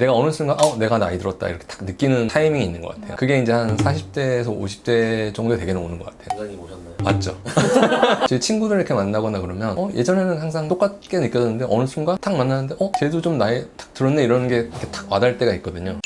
내가 어느 순간 내가 나이 들었다 이렇게 딱 느끼는 타이밍이 있는 것 같아요. 그게 이제 한 40대에서 50대 정도 되게는 오는 것 같아요. 원장님 오셨나요? 맞죠? 제 친구들 이렇게 만나거나 그러면 예전에는 항상 똑같게 느껴졌는데 어느 순간 탁 만나는데 쟤도 좀 나이 탁 들었네 이런 게 이렇게 탁 와닿을 때가 있거든요.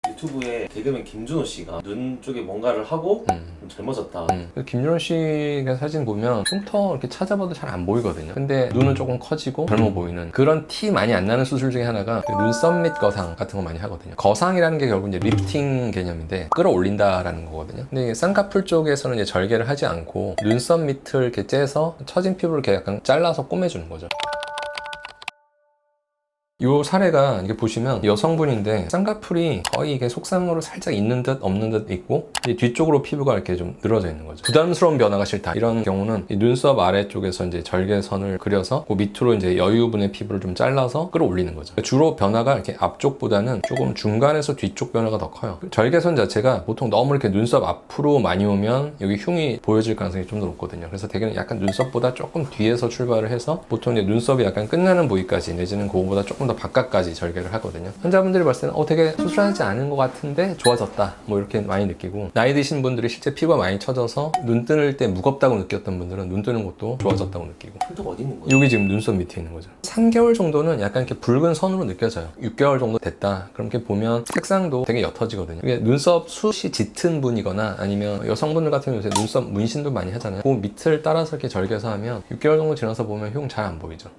유튜브에 개그맨 김준호 씨가 눈 쪽에 뭔가를 하고 좀 젊어졌다. 김준호 씨가 사진 보면 흉터 이렇게 찾아봐도 잘 안 보이거든요. 근데 눈은 조금 커지고 젊어 보이는 그런 티 많이 안 나는 수술 중에 하나가 그 눈썹 밑 거상 같은 거 많이 하거든요. 거상이라는 게 결국 이제 리프팅 개념인데 끌어올린다라는 거거든요. 근데 이게 쌍꺼풀 쪽에서는 이제 절개를 하지 않고 눈썹 밑을 이렇게 째서 처진 피부를 이렇게 약간 잘라서 꼬매주는 거죠. 이 사례가 이게 보시면 여성분인데 쌍꺼풀이 거의 이게 속상으로 살짝 있는 듯 없는 듯 있고 뒤쪽으로 피부가 이렇게 좀 늘어져 있는 거죠. 부담스러운 변화가 싫다 이런 경우는 이 눈썹 아래쪽에서 이제 절개선을 그려서 그 밑으로 이제 여유분의 피부를 좀 잘라서 끌어올리는 거죠. 주로 변화가 이렇게 앞쪽보다는 조금 중간에서 뒤쪽 변화가 더 커요. 절개선 자체가 보통 너무 이렇게 눈썹 앞으로 많이 오면 여기 흉이 보여질 가능성이 좀 더 높거든요. 그래서 대개는 약간 눈썹보다 조금 뒤에서 출발을 해서 보통 이제 눈썹이 약간 끝나는 부위까지 내지는 그거보다 조금 더 바깥까지 절개를 하거든요. 환자분들이 봤을 때는 되게 수술하지 않은 것 같은데 좋아졌다 뭐 이렇게 많이 느끼고, 나이 드신 분들이 실제 피부가 많이 처져서 눈 뜨는 때 무겁다고 느꼈던 분들은 눈 뜨는 것도 좋아졌다고 느끼고. 흉터가 어디 있는 거예요? 여기 지금 눈썹 밑에 있는 거죠. 3개월 정도는 약간 이렇게 붉은 선으로 느껴져요. 6개월 정도 됐다 그럼 이렇게 보면 색상도 되게 옅어지거든요. 이게 눈썹 숱이 짙은 분이거나 아니면 여성분들 같은 경우는 요새 눈썹 문신도 많이 하잖아요. 그 밑을 따라서 이렇게 절개서 하면 6개월 정도 지나서 보면 흉 잘 안 보이죠.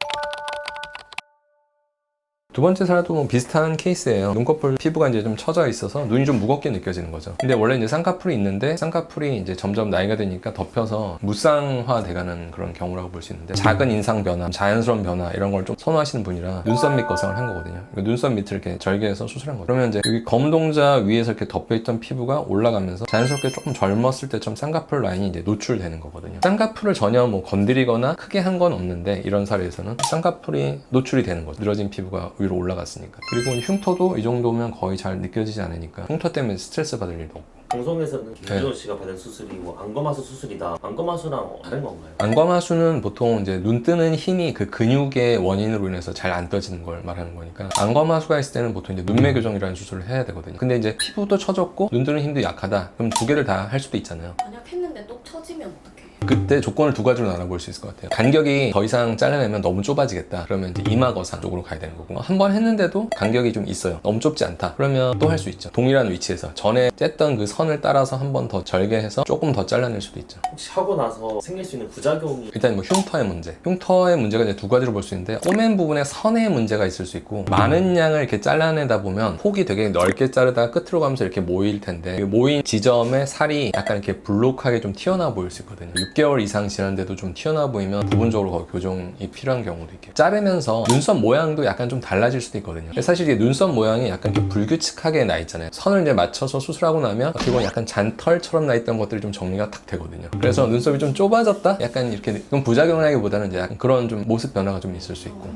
두 번째 사례도 뭐 비슷한 케이스예요. 눈꺼풀 피부가 이제 좀 처져 있어서 눈이 좀 무겁게 느껴지는 거죠. 근데 원래 이제 쌍꺼풀이 있는데 쌍꺼풀이 이제 점점 나이가 되니까 덮여서 무쌍화 돼가는 그런 경우라고 볼 수 있는데, 작은 인상 변화, 자연스러운 변화 이런 걸 좀 선호하시는 분이라 눈썹 밑 거상을 한 거거든요. 눈썹 밑을 이렇게 절개해서 수술한 거죠. 그러면 이제 여기 검동자 위에서 이렇게 덮여있던 피부가 올라가면서 자연스럽게 조금 젊었을 때처럼 쌍꺼풀 라인이 이제 노출되는 거거든요. 쌍꺼풀을 전혀 뭐 건드리거나 크게 한 건 없는데 이런 사례에서는 쌍꺼풀이 노출이 되는 거죠. 늘어진 피부가 위로 올라갔으니까. 그리고 흉터도 이 정도면 거의 잘 느껴지지 않으니까 흉터 때문에 스트레스 받을 일도 없고. 방송에서는 김준호 씨가 받은 수술이 뭐 안검하수 수술이다. 안검하수랑 다른 건가요? 안검하수는 보통 이제 눈 뜨는 힘이 그 근육의 원인으로 인해서 잘 안 떠지는 걸 말하는 거니까, 안검하수가 있을 때는 보통 이제 눈매 교정이라는 수술을 해야 되거든요. 근데 이제 피부도 처졌고 눈 뜨는 힘도 약하다. 그럼 두 개를 다 할 수도 있잖아요. 만약 했는데 또 처지면 어떡해? 그때 조건을 두 가지로 나눠볼 수 있을 것 같아요. 간격이 더 이상 잘라내면 너무 좁아지겠다. 그러면 이제 이마 거상 쪽으로 가야 되는 거고, 한 번 했는데도 간격이 좀 있어요. 너무 좁지 않다. 그러면 또 할 수 있죠. 동일한 위치에서 전에 쬐던 그 선을 따라서 한 번 더 절개해서 조금 더 잘라낼 수도 있죠. 혹시 하고 나서 생길 수 있는 부작용이 일단 뭐 흉터의 문제. 흉터의 문제가 이제 두 가지로 볼 수 있는데, 꼬맨 부분에 선의 문제가 있을 수 있고, 많은 양을 이렇게 잘라내다 보면 폭이 되게 넓게 자르다가 끝으로 가면서 이렇게 모일 텐데, 모인 지점에 살이 약간 이렇게 불룩하게 좀 튀어나와 보일 수 있거든요. 6개월 이상 지났는데도 좀 튀어나와 보이면 부분적으로 거의 교정이 필요한 경우도 있겠죠. 자르면서 눈썹 모양도 약간 좀 달라질 수도 있거든요. 사실 이게 눈썹 모양이 약간 좀 불규칙하게 나 있잖아요. 선을 이제 맞춰서 수술하고 나면 그건 약간 잔털처럼 나 있던 것들이 좀 정리가 탁 되거든요. 그래서 눈썹이 좀 좁아졌다? 약간 이렇게 그런 부작용이라기보다는 이제 약간 그런 좀 모습 변화가 좀 있을 수 있고.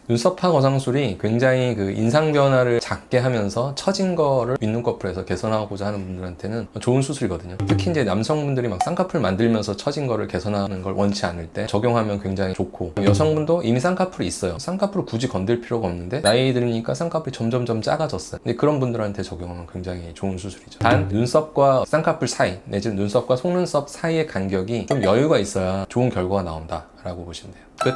눈썹화 거상술이 굉장히 그 인상 변화를 작게 하면서 처진 거를 윗눈꺼풀에서 개선하고자 하는 분들한테는 좋은 수술이거든요. 특히 이제 남성분들이 막 쌍꺼풀 만들면서 처진 거를 개선하는 걸 원치 않을 때 적용하면 굉장히 좋고, 여성분도 이미 쌍꺼풀이 있어요. 쌍꺼풀을 굳이 건들 필요가 없는데 나이 들으니까 쌍꺼풀이 점점점 작아졌어요. 근데 그런 분들한테 적용하면 굉장히 좋은 수술이죠. 단 눈썹과 쌍꺼풀 사이 내지는 눈썹과 속눈썹 사이의 간격이 좀 여유가 있어야 좋은 결과가 나온다 라고 보시면 돼요. 끝.